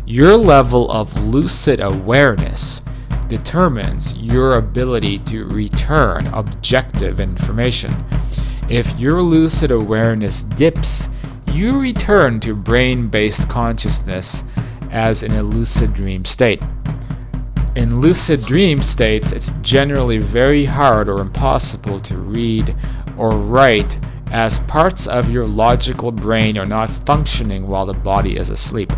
Your level of lucid awareness determines your ability to return objective information. If your lucid awareness dips, you return to brain-based consciousness as in a lucid dream state. In lucid dream states, it's generally very hard or impossible to read or write, as parts of your logical brain are not functioning while the body is asleep.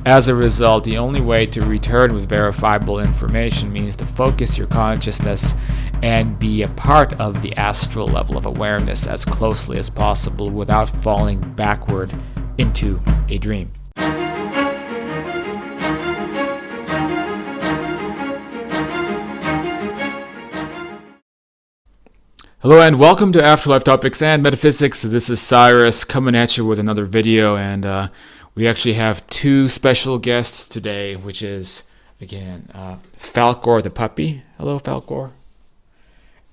As a result, the only way to return with verifiable information means to focus your consciousness and be a part of the astral level of awareness as closely as possible without falling backward into a dream. Hello and welcome to Afterlife Topics and Metaphysics. This is Cyrus coming at you with another video, and we actually have two special guests today, which is, again, Falkor the puppy. Hello, Falkor.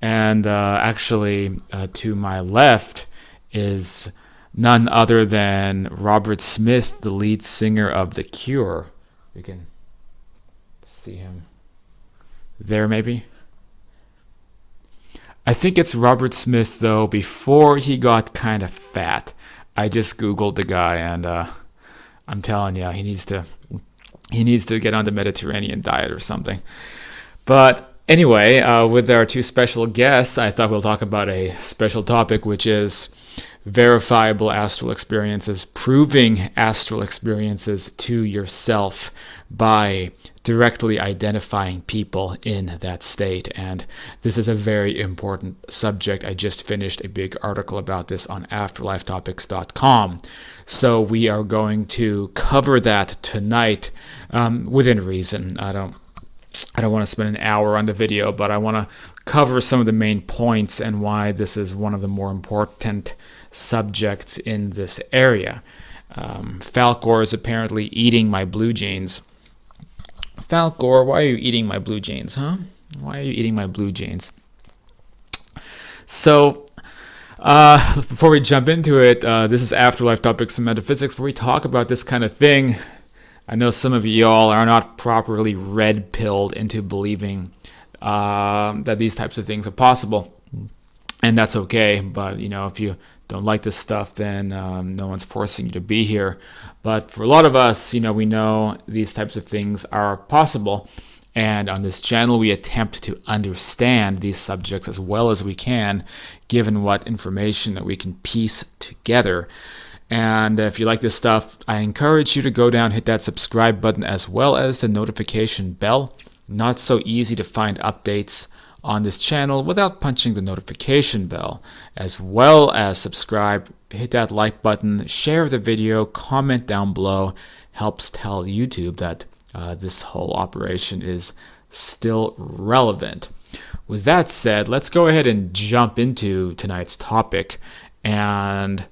And actually, to my left is none other than Robert Smith, the lead singer of The Cure. You can see him there, maybe. I think it's Robert Smith, though, before he got kind of fat. I just Googled the guy, and I'm telling you, he needs to get on the Mediterranean diet or something. But anyway, with our two special guests, I thought we'll talk about a special topic, which is verifiable astral experiences, proving astral experiences to yourself by directly identifying people in that state. And this is a very important subject. I just finished a big article about this on afterlifetopics.com. So we are going to cover that tonight within reason. I don't want to spend an hour on the video, but I want to cover some of the main points and why this is one of the more important subjects in this area. Falkor is apparently eating my blue jeans. Falkor, why are you eating my blue jeans, huh? Why are you eating my blue jeans? So, before we jump into it, this is Afterlife Topics and Metaphysics, where we talk about this kind of thing. I know some of y'all are not properly red-pilled into believing that these types of things are possible, and that's okay. But if you don't like this stuff, then no one's forcing you to be here. But for a lot of us, we know these types of things are possible, and on this channel we attempt to understand these subjects as well as we can, given what information that we can piece together. And if you like this stuff, I encourage you to go down, hit that subscribe button, as well as the notification bell. Not so easy to find updates on this channel without punching the notification bell, as well as subscribe, hit that like button, share the video, comment down below. Helps tell YouTube that this whole operation is still relevant. With that said, let's go ahead and jump into tonight's topic, and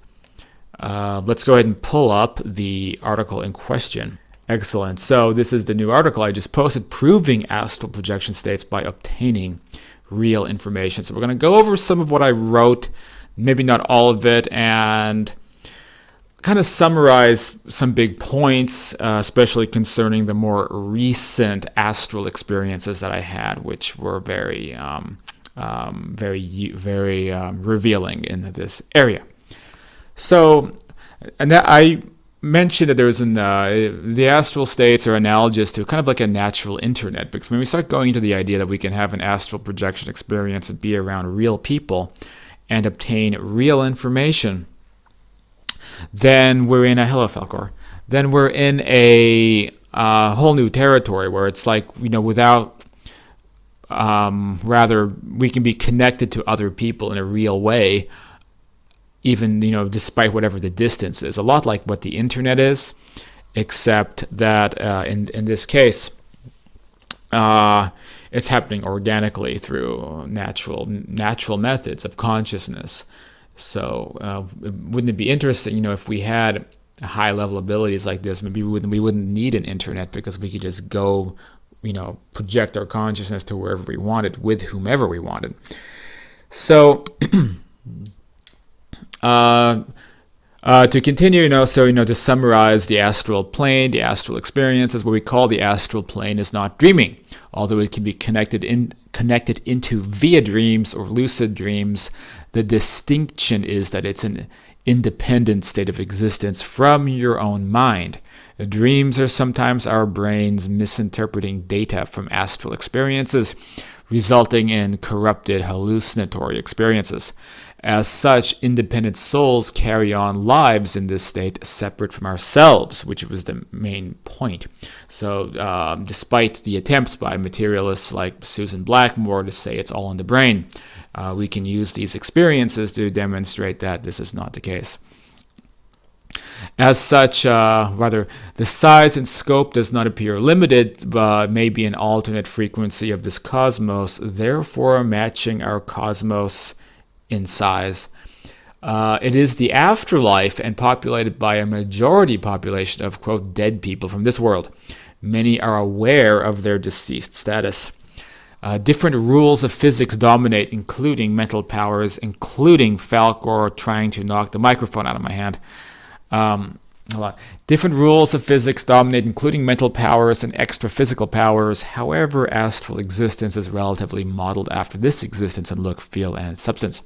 let's go ahead and pull up the article in question. Excellent. So this is the new article I just posted, proving astral projection states by obtaining real information. So we're going to go over some of what I wrote, maybe not all of it, and kind of summarize some big points, especially concerning the more recent astral experiences that I had, which were very revealing in this area. So, and that I mentioned that there's the astral states are analogous to kind of like a natural internet, because when we start going into the idea that we can have an astral projection experience and be around real people and obtain real information, then we're in a Then we're in a whole new territory where it's like, without rather we can be connected to other people in a real way, even despite whatever the distance is. A lot like what the internet is, except that in this case it's happening organically through natural methods of consciousness. So wouldn't it be interesting, if we had high level abilities like this, maybe we wouldn't need an internet, because we could just go project our consciousness to wherever we wanted with whomever we wanted. So To continue, to summarize the astral plane, the astral experience is what we call the astral plane is not dreaming, although it can be connected into via dreams or lucid dreams. The distinction is that it's an independent state of existence from your own mind. Dreams are sometimes our brains misinterpreting data from astral experiences, resulting in corrupted hallucinatory experiences. As such, independent souls carry on lives in this state separate from ourselves, which was the main point. So, despite the attempts by materialists like Susan Blackmore to say it's all in the brain, we can use these experiences to demonstrate that this is not the case. As such, the size and scope does not appear limited, but may be an alternate frequency of this cosmos, therefore matching our cosmos in size. It is the afterlife and populated by a majority population of, quote, dead people from this world. Many are aware of their deceased status. Different rules of physics dominate, including mental powers, including Falkor trying to knock the microphone out of my hand. Different rules of physics dominate, including mental powers and extra physical powers. However, astral existence is relatively modeled after this existence in look, feel, and substance.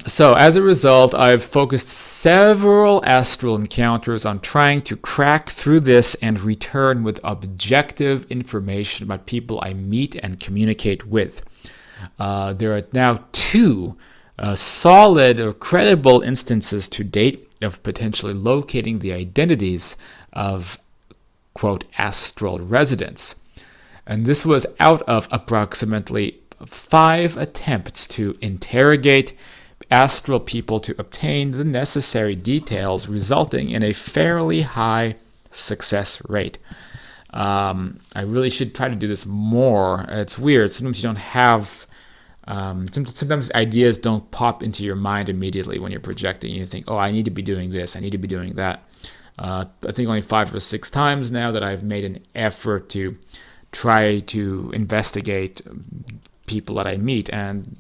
So as a result, I've focused several astral encounters on trying to crack through this and return with objective information about people I meet and communicate with. There are now 2 solid or credible instances to date of potentially locating the identities of, quote, astral residents. And this was out of approximately 5 attempts to interrogate astral people to obtain the necessary details, resulting in a fairly high success rate. I really should try to do this more. It's weird. Sometimes you don't have sometimes ideas don't pop into your mind immediately when you're projecting. You think, oh, I need to be doing this, I need to be doing that. I think only 5 or 6 times now that I've made an effort to try to investigate people that I meet, and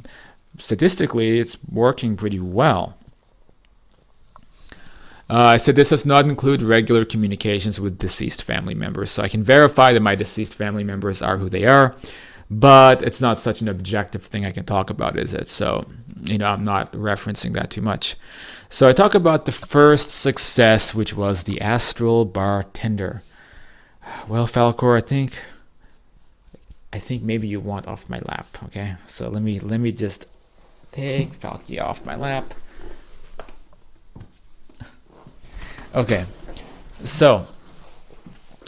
statistically it's working pretty well. I said this does not include regular communications with deceased family members, so I can verify that my deceased family members are who they are. But it's not such an objective thing I can talk about, is it? So, I'm not referencing that too much. So I talk about the first success, which was the astral bartender. Well, Falkor, I think maybe you want off my lap, okay? So let me just take Falky off my lap. Okay, so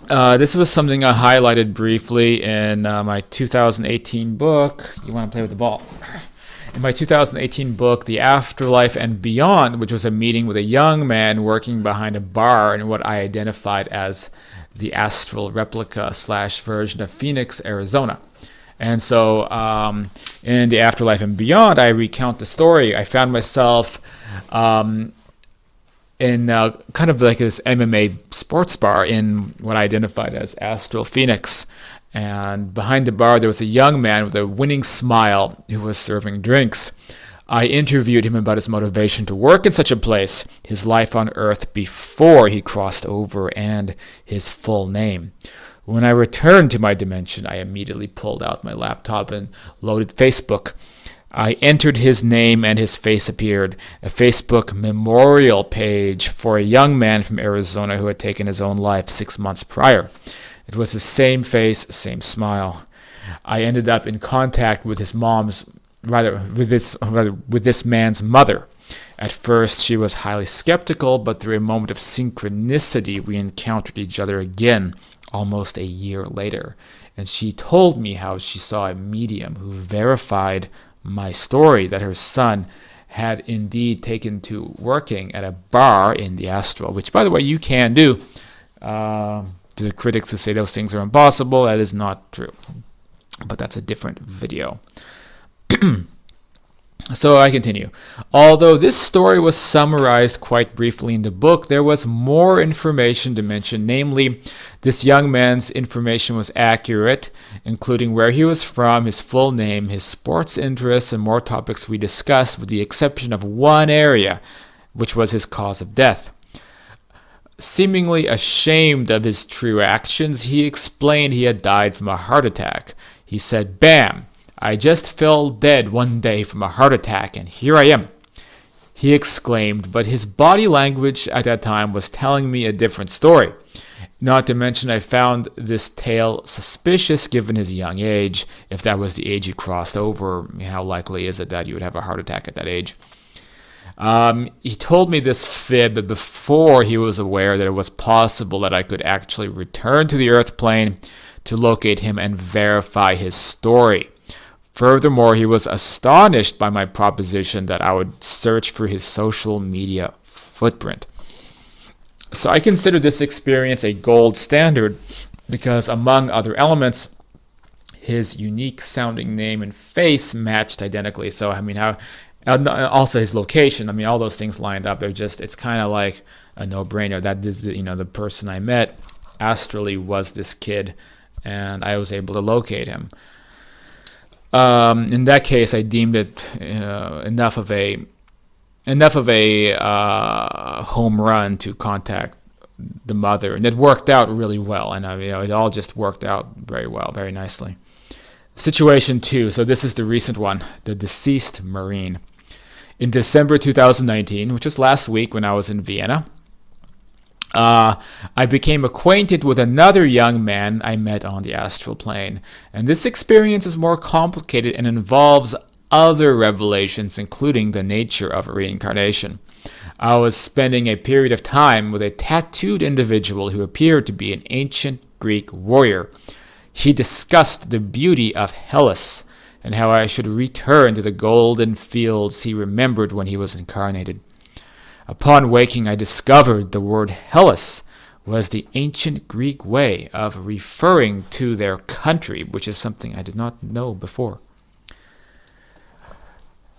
this was something I highlighted briefly in my 2018 book. You want to play with the ball? In my 2018 book, The Afterlife and Beyond, which was a meeting with a young man working behind a bar in what I identified as the astral replica / version of Phoenix, Arizona. And so in The Afterlife and Beyond, I recount the story. I found myself in kind of like this MMA sports bar in what I identified as Astral Phoenix. And behind the bar, there was a young man with a winning smile who was serving drinks. I interviewed him about his motivation to work in such a place, his life on Earth before he crossed over, and his full name. When I returned to my dimension, I immediately pulled out my laptop and loaded Facebook. I entered his name and his face appeared, a Facebook memorial page for a young man from Arizona who had taken his own life 6 months prior. It was the same face, same smile. I ended up in contact with his with this man's mother. At first, she was highly skeptical, but through a moment of synchronicity, we encountered each other again almost a year later. And she told me how she saw a medium who verified my story that her son had indeed taken to working at a bar in the Astral, which, by the way, you can do. To the critics who say those things are impossible, that is not true. But that's a different video. So I continue. Although this story was summarized quite briefly in the book, there was more information to mention. Namely, this young man's information was accurate, including where he was from, his full name, his sports interests, and more topics we discussed, with the exception of one area, which was his cause of death. Seemingly ashamed of his true actions, he explained he had died from a heart attack. He said, "Bam! I just fell dead one day from a heart attack, and here I am," he exclaimed, but his body language at that time was telling me a different story. Not to mention, I found this tale suspicious given his young age. If that was the age he crossed over, how likely is it that you would have a heart attack at that age? He told me this fib before he was aware that it was possible that I could actually return to the Earth plane to locate him and verify his story. Furthermore, he was astonished by my proposition that I would search for his social media footprint. So I consider this experience a gold standard because, among other elements, his unique sounding name and face matched identically. So, also his location, all those things lined up. It's kind of like a no-brainer. That is, the person I met astrally was this kid, and I was able to locate him. In that case, I deemed it enough of a home run to contact the mother, and it worked out really well. And it all just worked out very well, very nicely. Situation 2. So this is the recent one, the deceased Marine. In December 2019, which was last week when I was in Vienna, I became acquainted with another young man I met on the astral plane. And this experience is more complicated and involves other revelations, including the nature of reincarnation. I was spending a period of time with a tattooed individual who appeared to be an ancient Greek warrior. He discussed the beauty of Hellas and how I should return to the golden fields he remembered when he was incarnated. Upon waking, I discovered the word Hellas was the ancient Greek way of referring to their country, which is something I did not know before.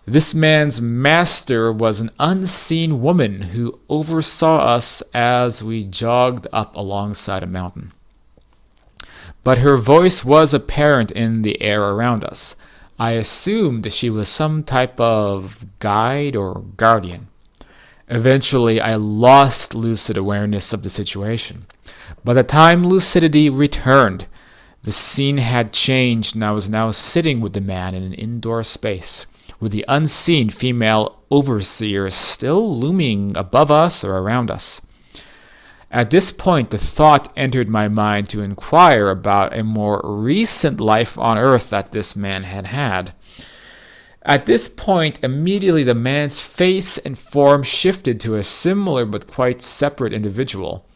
This man's master was an unseen woman who oversaw us as we jogged up alongside a mountain. But her voice was apparent in the air around us. I assumed she was some type of guide or guardian. Eventually, I lost lucid awareness of the situation. By the time lucidity returned, the scene had changed, and I was now sitting with the man in an indoor space, with the unseen female overseer still looming above us or around us. At this point, the thought entered my mind to inquire about a more recent life on Earth that this man had had. At this point, immediately the man's face and form shifted to a similar but quite separate individual.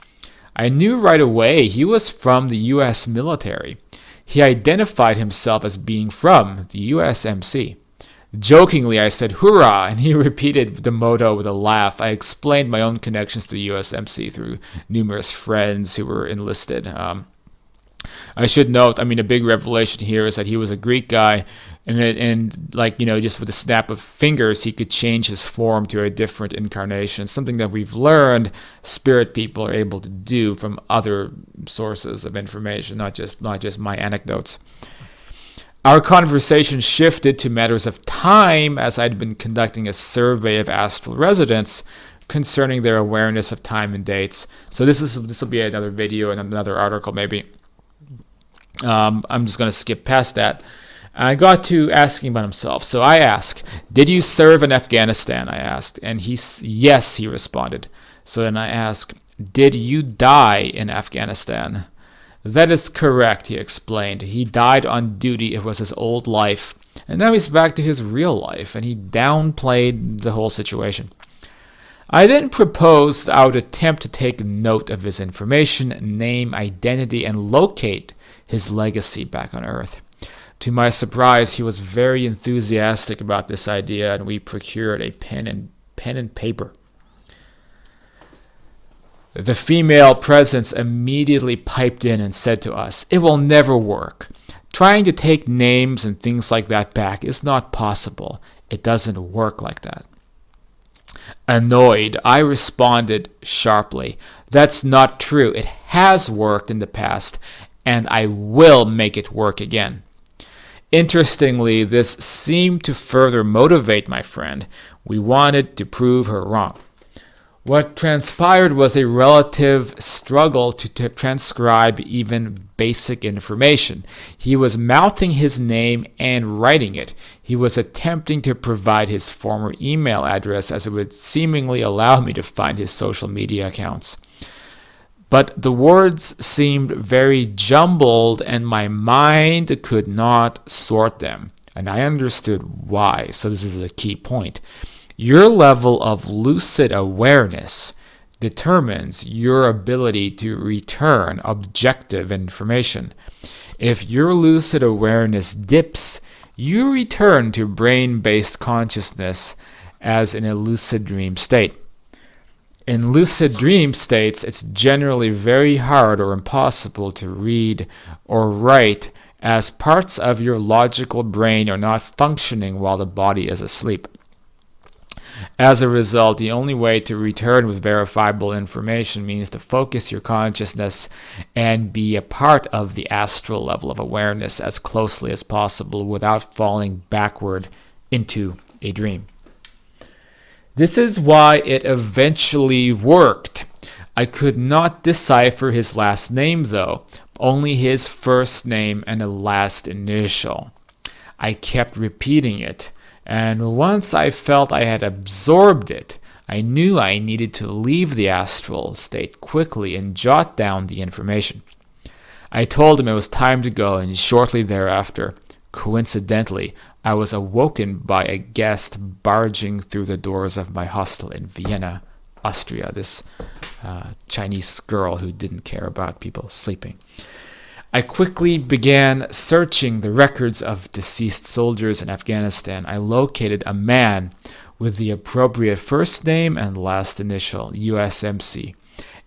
I knew right away he was from the US military. He identified himself as being from the USMC. Jokingly, I said, "Hoorah!" and he repeated the motto with a laugh. I explained my own connections to the USMC through numerous friends who were enlisted. I should note, a big revelation here is that he was a Greek guy, and just with a snap of fingers, he could change his form to a different incarnation. Something that we've learned spirit people are able to do from other sources of information, not just my anecdotes. Our conversation shifted to matters of time as I'd been conducting a survey of astral residents concerning their awareness of time and dates. So this will be another video and another article maybe. I'm just going to skip past that. I got to asking about himself. So I asked, "Did you serve in Afghanistan?" I asked. And yes, he responded. So then I asked, "Did you die in Afghanistan?" "That is correct," he explained. "He died on duty. It was his old life. And now he's back to his real life." And he downplayed the whole situation. I then proposed I would attempt to take note of his information, name, identity, and locate his legacy back on Earth. To my surprise, he was very enthusiastic about this idea, and we procured a pen and paper. The female presence immediately piped in and said to us, "It will never work. Trying to take names and things like that back is not possible. It doesn't work like that. Annoyed, I responded sharply, "That's not true. It has worked in the past, and I will make it work again." Interestingly, this seemed to further motivate my friend. We wanted to prove her wrong. What transpired was a relative struggle to transcribe even basic information. He was mouthing his name and writing it. He was attempting to provide his former email address, as it would seemingly allow me to find his social media accounts. But the words seemed very jumbled, and my mind could not sort them. And I understood why, so this is a key point. Your level of lucid awareness determines your ability to return objective information. If your lucid awareness dips, you return to brain-based consciousness as in a lucid dream state. In lucid dream states, it's generally very hard or impossible to read or write, as parts of your logical brain are not functioning while the body is asleep. As a result, the only way to return with verifiable information means to focus your consciousness and be a part of the astral level of awareness as closely as possible without falling backward into a dream. This is why it eventually worked. I could not decipher his last name, though, only his first name and a last initial. I kept repeating it, and once I felt I had absorbed it, I knew I needed to leave the astral state quickly and jot down the information. I told him it was time to go, and shortly thereafter, coincidentally, I was awoken by a guest barging through the doors of my hostel in Vienna, Austria, this Chinese girl who didn't care about people sleeping. I quickly began searching the records of deceased soldiers in Afghanistan. I located a man with the appropriate first name and last initial, USMC,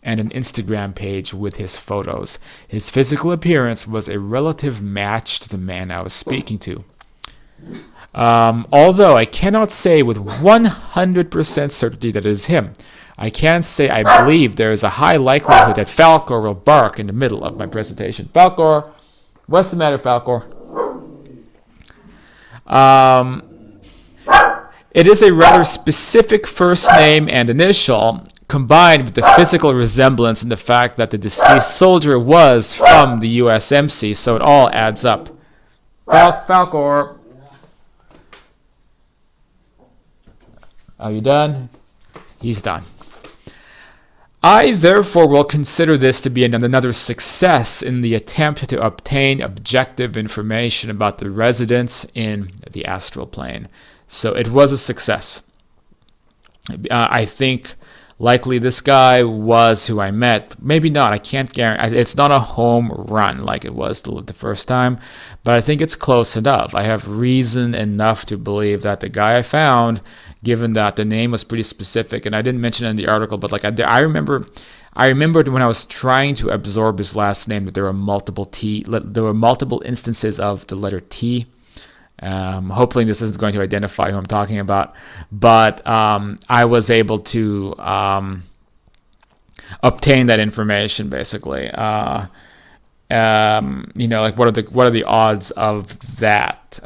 and an Instagram page with his photos. His physical appearance was a relative match to the man I was speaking to. Although I cannot say with 100% certainty that it is him, I can say I believe there is a high likelihood that Falkor will bark in the middle of my presentation. Falkor, what's the matter, Falkor? It is a rather specific first name and initial, combined with the physical resemblance and the fact that the deceased soldier was from the USMC, so it all adds up. Falkor. Are you done? He's done. I therefore will consider this to be another success in the attempt to obtain objective information about the residents in the astral plane. So it was a success. I think likely this guy was who I met. Maybe not. I can't guarantee. It's not a home run like it was the first time, but I think it's close enough. I have reason enough to believe that the guy I found, given that the name was pretty specific, and I didn't mention it in the article, but like I remembered when I was trying to absorb his last name that there were multiple instances of the letter T. Hopefully this isn't going to identify who I'm talking about, but I was able to obtain that information basically. Like what are the odds of that?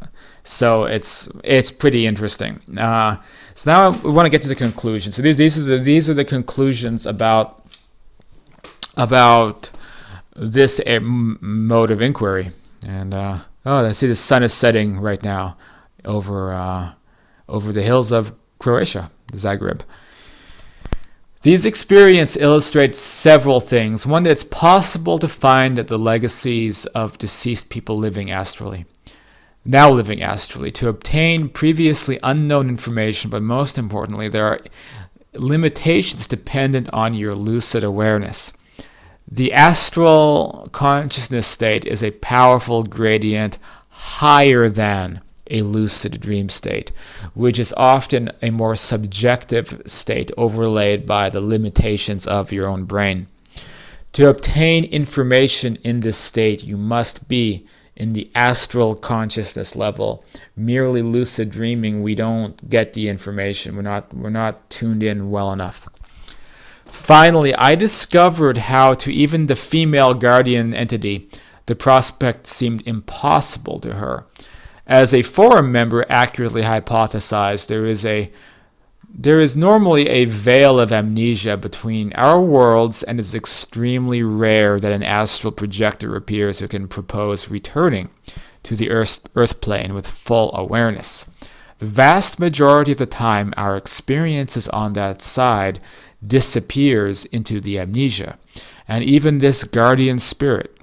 So it's pretty interesting. So now we want to get to the conclusion. So these are the conclusions about this mode of inquiry. And I see the sun is setting right now over the hills of Croatia, Zagreb. These experiences illustrate several things. One, that it's possible to find the legacies of deceased people now living astrally, to obtain previously unknown information, but most importantly, there are limitations dependent on your lucid awareness. The astral consciousness state is a powerful gradient higher than a lucid dream state, which is often a more subjective state overlaid by the limitations of your own brain. To obtain information in this state, you must be in the astral consciousness level. Merely lucid dreaming, we don't get the information. We're not tuned in well enough. Finally, I discovered how to even the female guardian entity, the prospect seemed impossible to her. As a forum member accurately hypothesized, there is normally a veil of amnesia between our worlds, and it's extremely rare that an astral projector appears who can propose returning to the Earth plane with full awareness. The vast majority of the time, our experiences on that side disappears into the amnesia, and even this guardian spirit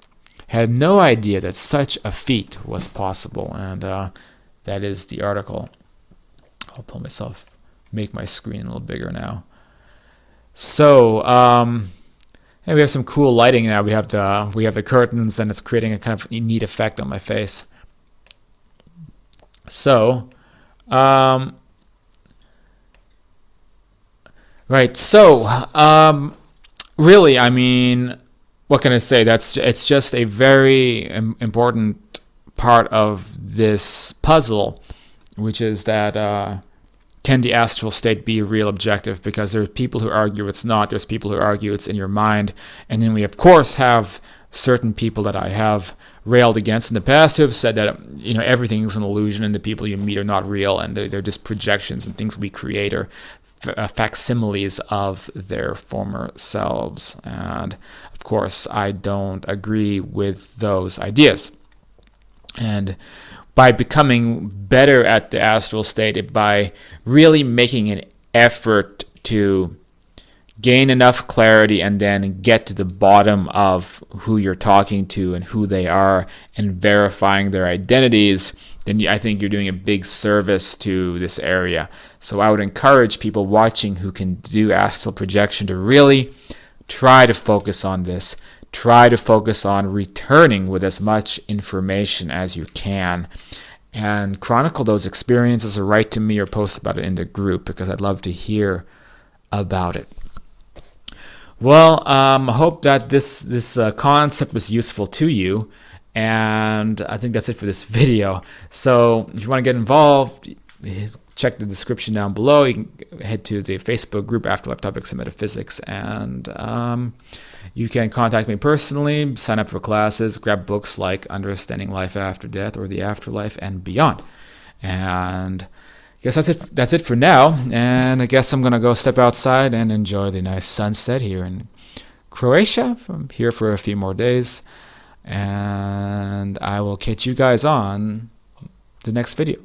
had no idea that such a feat was possible. And that is the article. I'll make my screen a little bigger now. So and we have some cool lighting now. We have the curtains, and it's creating a kind of neat effect on my face. So right. So really, I mean, what can I say? It's just a very important part of this puzzle, which is that can the astral state be a real objective? Because there's people who argue it's not. There's people who argue it's in your mind. And then we, of course, have certain people that I have railed against in the past who have said that, you know, everything is an illusion and the people you meet are not real, and they're just projections and things we create, or facsimiles of their former selves. And, of course, I don't agree with those ideas. And by becoming better at the astral state, by really making an effort to gain enough clarity and then get to the bottom of who you're talking to and who they are, and verifying their identities, then I think you're doing a big service to this area. So I would encourage people watching who can do astral projection to really try to focus on this. Try to focus on returning with as much information as you can, and chronicle those experiences, or write to me or post about it in the group, because I'd love to hear about it. Well, I hope that this concept was useful to you, and I think that's it for this video. So if you want to get involved, check the description down below. You can head to the Facebook group Afterlife Topics and Metaphysics, and you can contact me personally, sign up for classes, grab books like Understanding Life After Death or The Afterlife and Beyond. And I guess that's it for now. And I guess I'm going to go step outside and enjoy the nice sunset here in Croatia. I'm here for a few more days. And I will catch you guys on the next video.